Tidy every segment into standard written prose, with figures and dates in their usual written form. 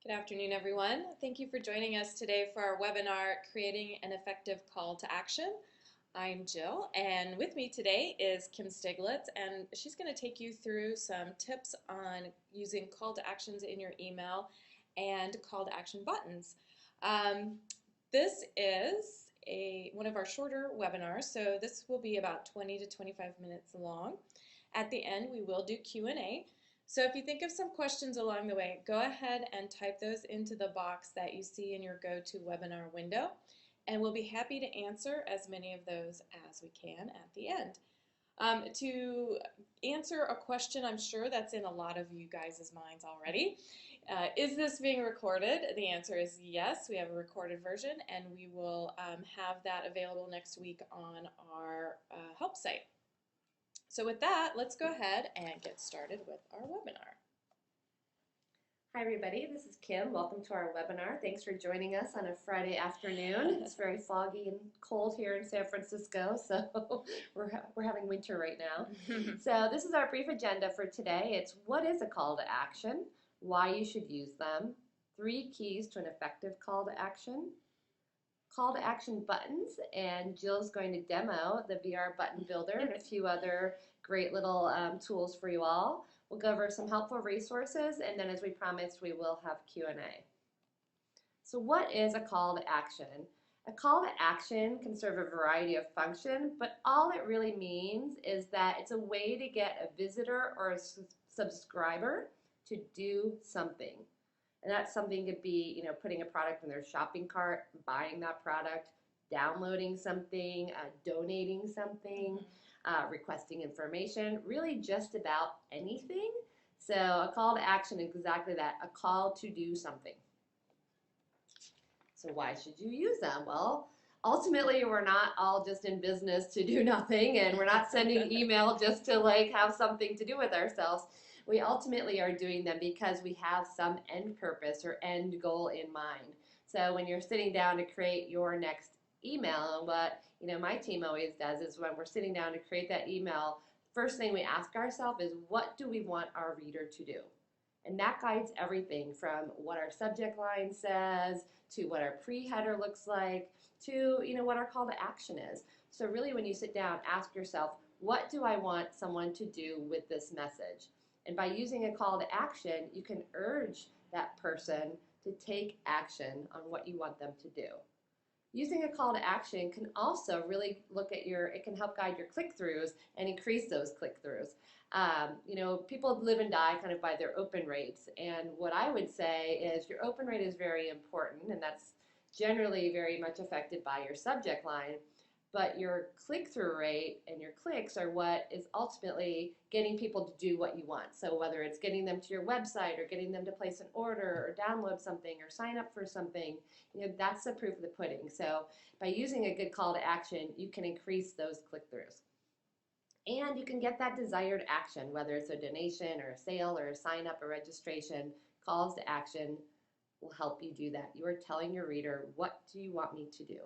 Good afternoon, everyone. Thank you for joining us today for our webinar, Creating an Effective Call to Action. I'm Jill, and with me today is Kim Stiglitz, and she's going to take you through some tips on using call to actions in your email and call to action buttons. This is one of our shorter webinars, so this will be about 20 to 25 minutes long. At the end, we will do Q&A. So if you think of some questions along the way, go ahead and type those into the box that you see in your GoToWebinar window, and we'll be happy to answer as many of those as we can at the end. To answer a question I'm sure that's in a lot of you guys' minds already, is this being recorded? The answer is yes, we have a recorded version, and we will have that available next week on our help site. So with that, let's go ahead and get started with our webinar. Hi everybody, this is Kim. Welcome to our webinar. Thanks for joining us on a Friday afternoon. It's very foggy and cold here in San Francisco, so we're having winter right now. So this is our brief agenda for today. It's what is a call to action, why you should use them, 3 keys to an effective call to action buttons, and Jill's going to demo the VR button builder and a few other great little tools for you all. We'll go over some helpful resources, and then as we promised, we will have Q&A. So what is a call to action? A call to action can serve a variety of functions, but all it really means is that it's a way to get a visitor or a subscriber to do something. And that something could be, putting a product in their shopping cart, buying that product, downloading something, donating something, requesting information, really just about anything. So a call to action is exactly that, a call to do something. So why should you use them? Well, ultimately, we're not all just in business to do nothing, and we're not sending email just to have something to do with ourselves. We ultimately are doing them because we have some end purpose or end goal in mind. So when you're sitting down to create your next email, what my team always does is when we're sitting down to create that email, first thing we ask ourselves is, what do we want our reader to do? And that guides everything from what our subject line says, to what our pre-header looks like, to what our call to action is. So really when you sit down, ask yourself, what do I want someone to do with this message? And by using a call to action, you can urge that person to take action on what you want them to do. Using a call to action can also really it can help guide your click-throughs and increase those click-throughs. People live and die kind of by their open rates. And what I would say is your open rate is very important, and that's generally very much affected by your subject line. But your click-through rate and your clicks are what is ultimately getting people to do what you want. So whether it's getting them to your website or getting them to place an order or download something or sign up for something, that's the proof of the pudding. So by using a good call to action, you can increase those click-throughs. And you can get that desired action, whether it's a donation or a sale or a sign up or registration. Calls to action will help you do that. You are telling your reader, what do you want me to do?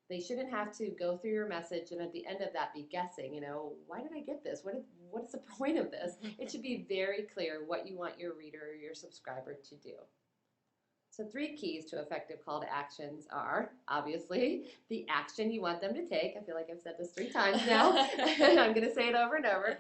They shouldn't have to go through your message and at the end of that be guessing, why did I get this? What is the point of this? It should be very clear what you want your reader or your subscriber to do. So 3 keys to effective call to actions are, obviously, the action you want them to take. I feel like I've said this 3 times now, and I'm going to say it over and over.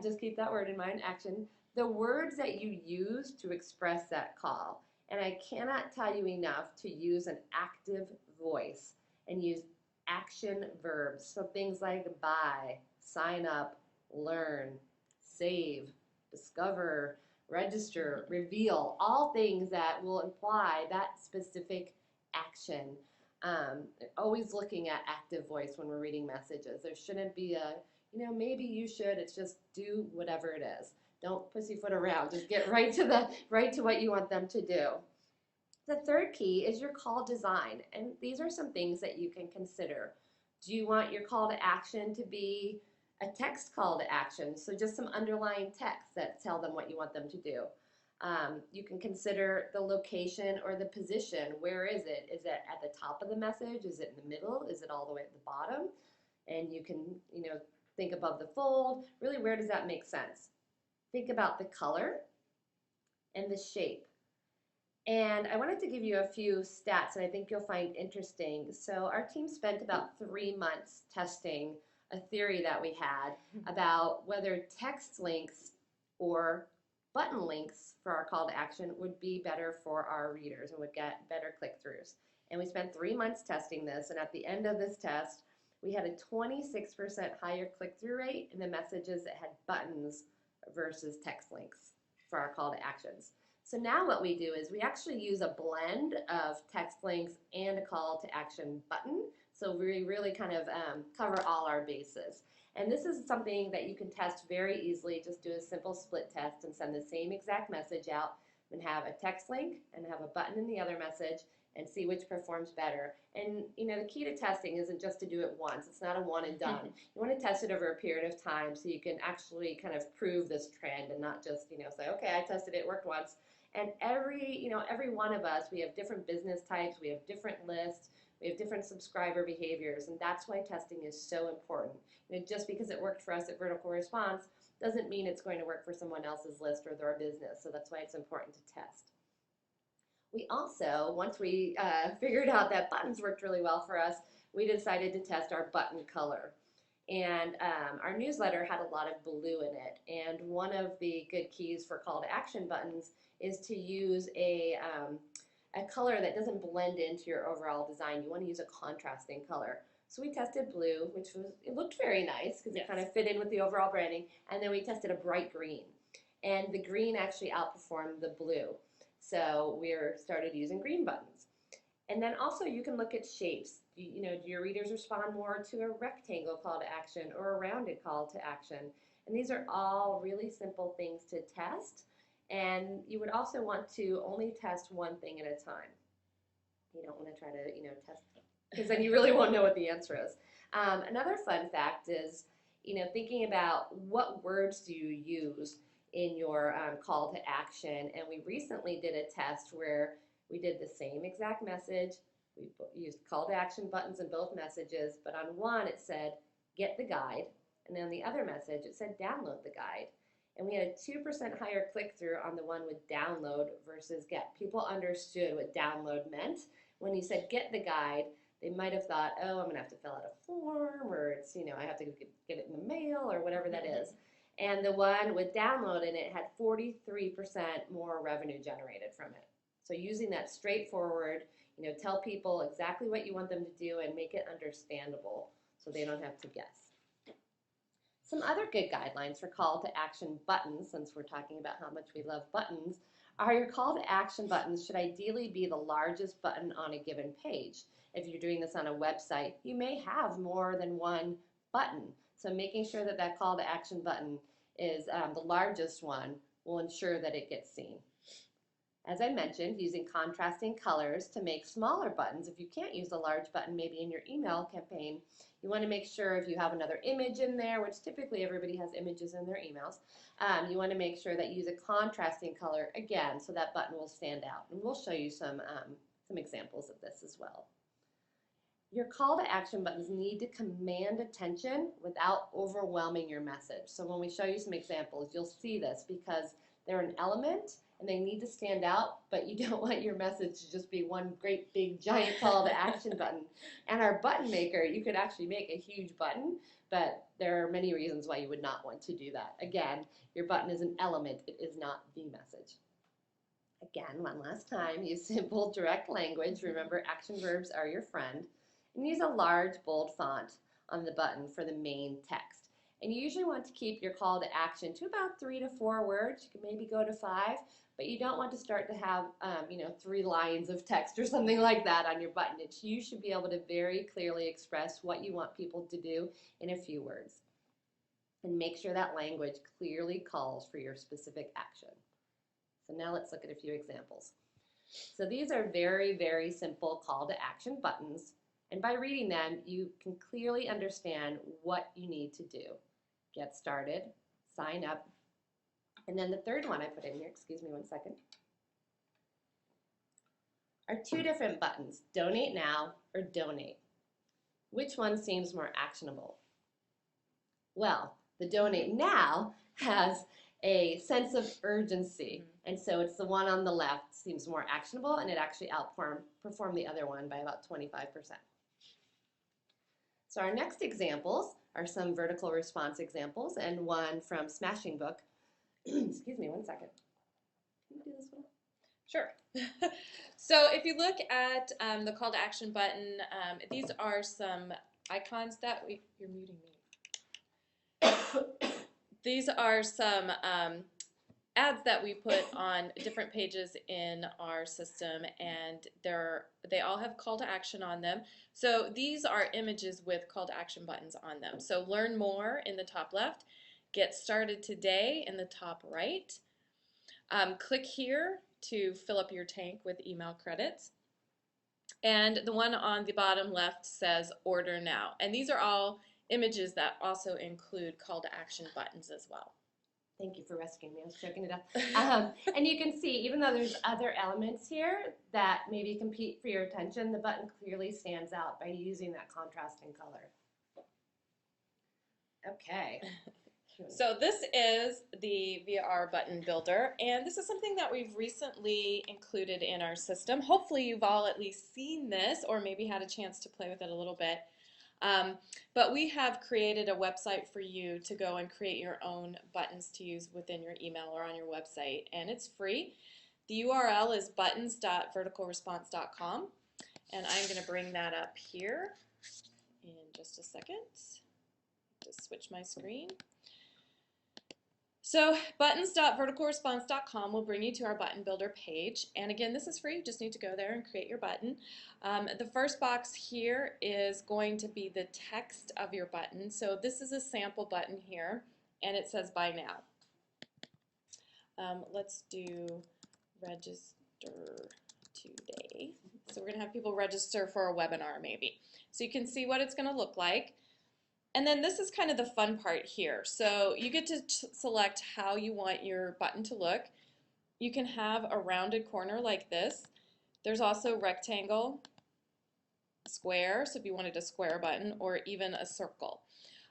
Just keep that word in mind, action. The words that you use to express that call. And I cannot tell you enough to use an active voice and use action verbs. So things like buy, sign up, learn, save, discover, register, reveal, all things that will imply that specific action. Always looking at active voice when we're reading messages. There shouldn't be a, maybe you should. It's just do whatever it is. Don't pussyfoot around. Just get right to what you want them to do. The 3rd key is your call design, and these are some things that you can consider. Do you want your call to action to be a text call to action, so just some underlying text that tell them what you want them to do? You can consider the location or the position. Where is it? Is it at the top of the message? Is it in the middle? Is it all the way at the bottom? And you can, think above the fold. Really, where does that make sense? Think about the color and the shape. And I wanted to give you a few stats that I think you'll find interesting. So our team spent about 3 months testing a theory that we had about whether text links or button links for our call to action would be better for our readers and would get better click-throughs. And we spent 3 months testing this, and at the end of this test, we had a 26% higher click-through rate in the messages that had buttons versus text links for our call to actions. So now what we do is we actually use a blend of text links and a call to action button. So we really kind of cover all our bases. And this is something that you can test very easily. Just do a simple split test and send the same exact message out and have a text link and have a button in the other message and see which performs better. And you know, the key to testing isn't just to do it once. It's not a one and done. You want to test it over a period of time so you can actually kind of prove this trend and not just, you know, say, okay, I tested it, it worked once. And every one of us, we have different business types, we have different lists, we have different subscriber behaviors, and that's why testing is so important. You know, just because it worked for us at Vertical Response doesn't mean it's going to work for someone else's list or their business, so that's why it's important to test. We also, once we figured out that buttons worked really well for us, we decided to test our button color. And our newsletter had a lot of blue in it. And one of the good keys for call to action buttons is to use a color that doesn't blend into your overall design. You want to use a contrasting color. So we tested blue, it looked very nice because it kind of fit in with the overall branding. And then we tested a bright green. And the green actually outperformed the blue. So we started using green buttons. And then also you can look at shapes. Do your readers respond more to a rectangle call to action or a rounded call to action? And these are all really simple things to test. And you would also want to only test one thing at a time. You don't want to try to, test, because then you really won't know what the answer is. Another fun fact is, thinking about what words do you use in your call to action. And we recently did a test where we did the same exact message. We used call to action buttons in both messages, but on one it said, get the guide, and then the other message it said, download the guide. And we had a 2% higher click-through on the one with download versus get. People understood what download meant. When you said get the guide, they might have thought, oh, I'm going to have to fill out a form, or it's, I have to get it in the mail, or whatever that is. And the one with download in it had 43% more revenue generated from it. So using that straightforward, tell people exactly what you want them to do and make it understandable so they don't have to guess. Some other good guidelines for call to action buttons, since we're talking about how much we love buttons, are your call to action buttons should ideally be the largest button on a given page. If you're doing this on a website, you may have more than one button. So making sure that that call to action button is the largest one will ensure that it gets seen. As I mentioned, using contrasting colors to make smaller buttons. If you can't use a large button maybe in your email campaign, you want to make sure if you have another image in there, which typically everybody has images in their emails, you want to make sure that you use a contrasting color again so that button will stand out. And we'll show you some examples of this as well. Your call to action buttons need to command attention without overwhelming your message. So when we show you some examples, you'll see this because they're an element and they need to stand out, but you don't want your message to just be one great big giant call to action button. And our button maker, you could actually make a huge button, but there are many reasons why you would not want to do that. Again, your button is an element, it is not the message. Again, one last time, use simple, direct language. Remember, action verbs are your friend. And use a large, bold font on the button for the main text. And you usually want to keep your call to action to about 3 to 4 words. You can maybe go to 5, but you don't want to start to have 3 lines of text or something like that on your button. You should be able to very clearly express what you want people to do in a few words. And make sure that language clearly calls for your specific action. So now let's look at a few examples. So these are very, very simple call to action buttons. And by reading them, you can clearly understand what you need to do. Get started, sign up, and then the third one I put in here, excuse me one second, are 2 different buttons, donate now or donate. Which one seems more actionable? Well, the donate now has a sense of urgency. And so it's the one on the left seems more actionable, and it actually outperformed the other one by about 25%. So our next examples are some vertical response examples, and one from Smashing Book. Excuse me, one second. Can you do this one? Sure. So if you look at the call to action button, these are some icons that you're muting me. These are some ads that we put on different pages in our system, and they all have call to action on them. So these are images with call to action buttons on them. So learn more in the top left, get started today in the top right. Click here to fill up your tank with email credits. And the one on the bottom left says order now. And these are all images that also include call to action buttons as well. Thank you for rescuing me. I was choking it up. And you can see, even though there's other elements here that maybe compete for your attention, the button clearly stands out by using that contrasting color. Okay. So this is the VR button builder, and this is something that we've recently included in our system. Hopefully you've all at least seen this or maybe had a chance to play with it a little bit. But we have created a website for you to go and create your own buttons to use within your email or on your website, and it's free. The URL is buttons.verticalresponse.com, and I'm going to bring that up here in just a second. Just switch my screen. So buttons.verticalresponse.com will bring you to our button builder page, and again, this is free. You just need to go there and create your button. The first box here is going to be the text of your button. So this is a sample button here, and it says buy now. Let's do register today. So we're going to have people register for a webinar maybe. So you can see what it's going to look like. And then this is kind of the fun part here. So you get to select how you want your button to look. You can have a rounded corner like this. There's also rectangle, square, so if you wanted a square button, or even a circle.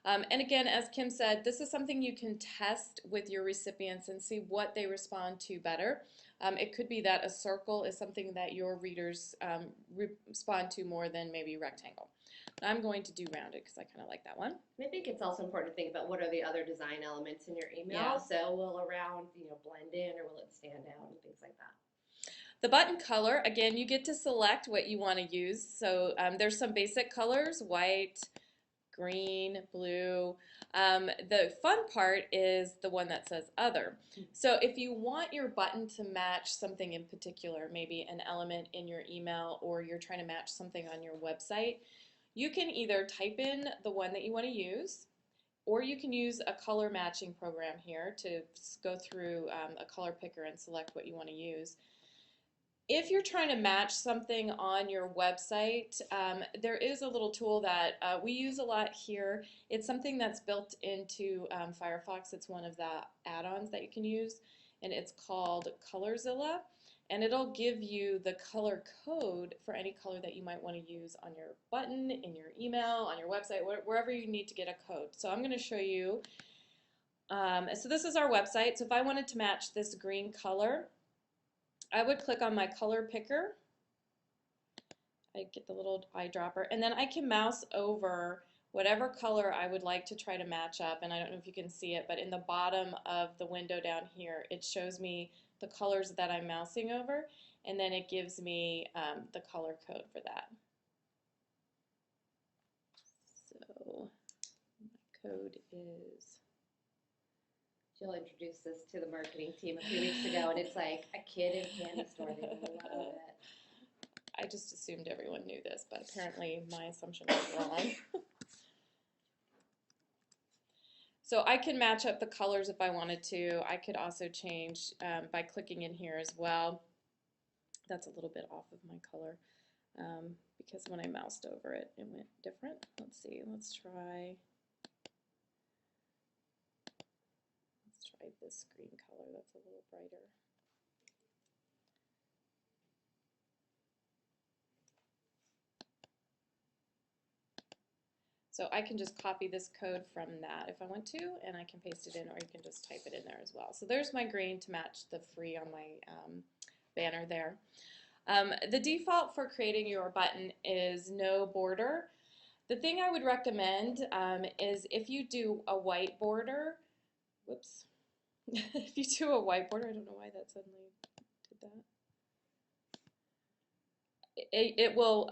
And again, as Kim said, this is something you can test with your recipients and see what they respond to better. It could be that a circle is something that your readers respond to more than maybe rectangle. I'm going to do rounded because I kind of like that one. I think it's also important to think about what are the other design elements in your email. Yeah. So will a round, blend in, or will it stand out, and things like that. The button color, again, you get to select what you want to use. So there's some basic colors: white, green, blue. The fun part is the one that says other. So if you want your button to match something in particular, maybe an element in your email, or you're trying to match something on your website, you can either type in the one that you want to use, or you can use a color matching program here to go through a color picker and select what you want to use. If you're trying to match something on your website, there is a little tool that we use a lot here. It's something that's built into Firefox. It's one of the add-ons that you can use, and it's called Colorzilla. And it'll give you the color code for any color that you might want to use on your button, in your email, on your website, wherever you need to get a code. So I'm going to show you. So this is our website. So if I wanted to match this green color, I would click on my color picker. I get the little eyedropper, and then I can mouse over whatever color I would like to try to match up. And I don't know if you can see it, but in the bottom of the window down here, it shows me the colors that I'm mousing over, and then it gives me the color code for that. So my code is... Jill introduced this to the marketing team a few weeks ago, and it's like a kid in a candy store. They love it. I just assumed everyone knew this, but apparently my assumption was wrong. So I can match up the colors if I wanted to. I could also change by clicking in here as well. That's a little bit off of my color because when I moused over it, it went different. Let's see, let's try this green color that's a little brighter. So I can just copy this code from that if I want to, and I can paste it in, or you can just type it in there as well. So there's my green to match the free on my banner there. The default for creating your button is no border. The thing I would recommend is if you do a white border, whoops, if you do a white border, I don't know why that suddenly did that. It will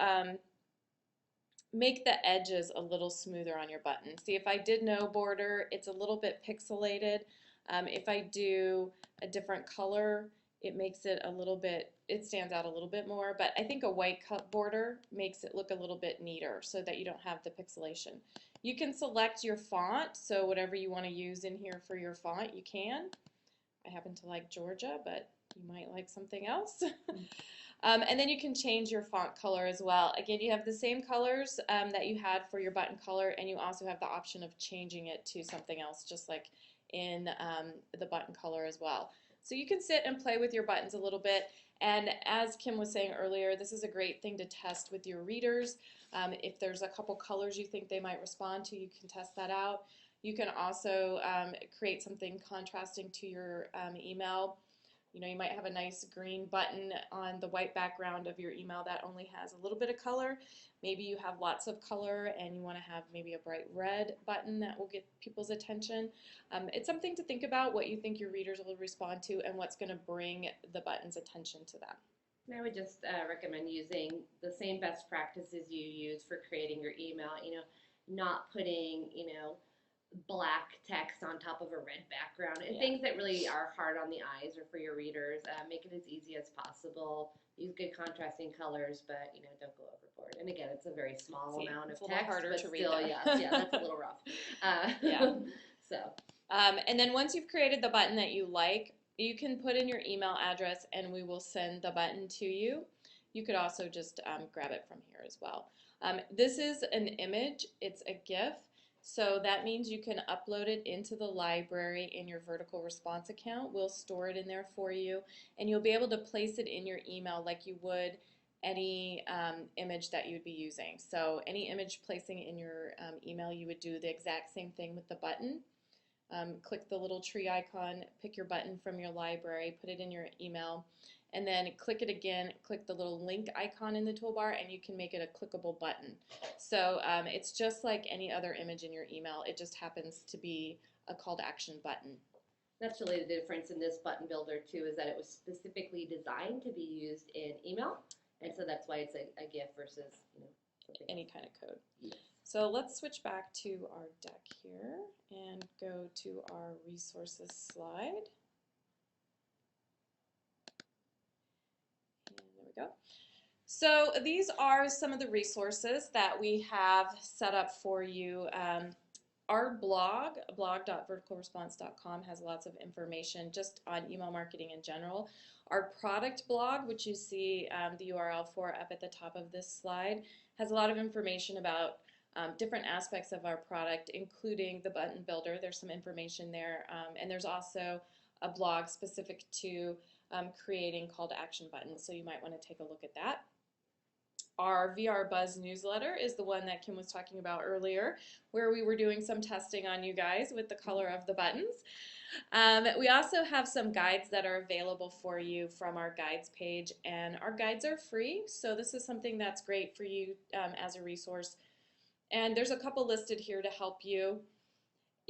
make the edges a little smoother on your button. See, if I did no border, it's a little bit pixelated. If I do a different color, it makes it a little bit, it stands out a little bit more, but I think a white cut border makes it look a little bit neater so that you don't have the pixelation. You can select your font, so whatever you want to use in here for your font, you can. I happen to like Georgia, but you might like something else. And then you can change your font color as well. Again, you have the same colors that you had for your button color, and you also have the option of changing it to something else, just like in the button color as well. So you can sit and play with your buttons a little bit, and as Kim was saying earlier, this is a great thing to test with your readers. If there's a couple colors you think they might respond to, you can test that out. You can also create something contrasting to your email. You know, you might have a nice green button on the white background of your email that only has a little bit of color. Maybe you have lots of color and you want to have maybe a bright red button that will get people's attention. It's something to think about, what you think your readers will respond to and what's going to bring the button's attention to them. And I would just recommend using the same best practices you use for creating your email, you know, not putting, you know, black text on top of a red background and things that really are hard on the eyes or for your readers. Make it as easy as possible. Use good contrasting colors, but you know, don't go overboard. And again, it's a very small amount of text, harder but to read still, there. yeah, that's a little rough. So. And then once you've created the button that you like, you can put in your email address and we will send the button to you. You could also just grab it from here as well. This is an image. It's a GIF. So that means you can upload it into the library in your vertical response account. We'll store it in there for you, and you'll be able to place it in your email like you would any image that you'd be using. So any image placing in your email, you would do the exact same thing with the button. Click the little tree icon, pick your button from your library, put it in your email, and then click it again, click the little link icon in the toolbar, and you can make it a clickable button. So it's just like any other image in your email. It just happens to be a call to action button. That's really the difference in this button builder too, is that it was specifically designed to be used in email, and so that's why it's a GIF versus, you know, any kind of code. Yes. So let's switch back to our deck here and go to our resources slide. Go. So these are some of the resources that we have set up for you. Our blog, blog.verticalresponse.com, has lots of information just on email marketing in general. Our product blog, which you see the URL for up at the top of this slide, has a lot of information about different aspects of our product, including the button builder. There's some information there, and there's also a blog specific to creating call to action buttons, so you might want to take a look at that. Our VR Buzz newsletter is the one that Kim was talking about earlier, where we were doing some testing on you guys with the color of the buttons. We also have some guides that are available for you from our guides page, and our guides are free, so this is something that's great for you as a resource. And there's a couple listed here to help you.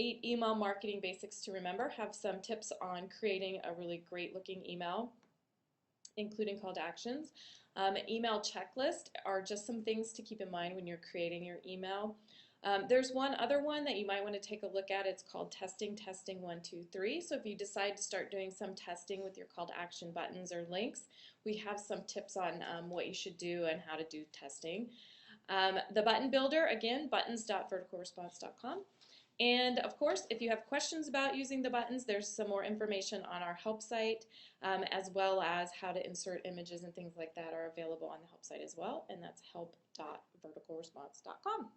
8 email marketing basics to remember, have some tips on creating a really great looking email, including call to actions. Email checklist are just some things to keep in mind when you're creating your email. There's one other one that you might want to take a look at. It's called Testing 1, 2, 3. So if you decide to start doing some testing with your call to action buttons or links, we have some tips on what you should do and how to do testing. The button builder, again, buttons.verticalresponse.com. And of course, if you have questions about using the buttons, there's some more information on our help site, as well as how to insert images and things like that are available on the help site as well, and that's help.verticalresponse.com.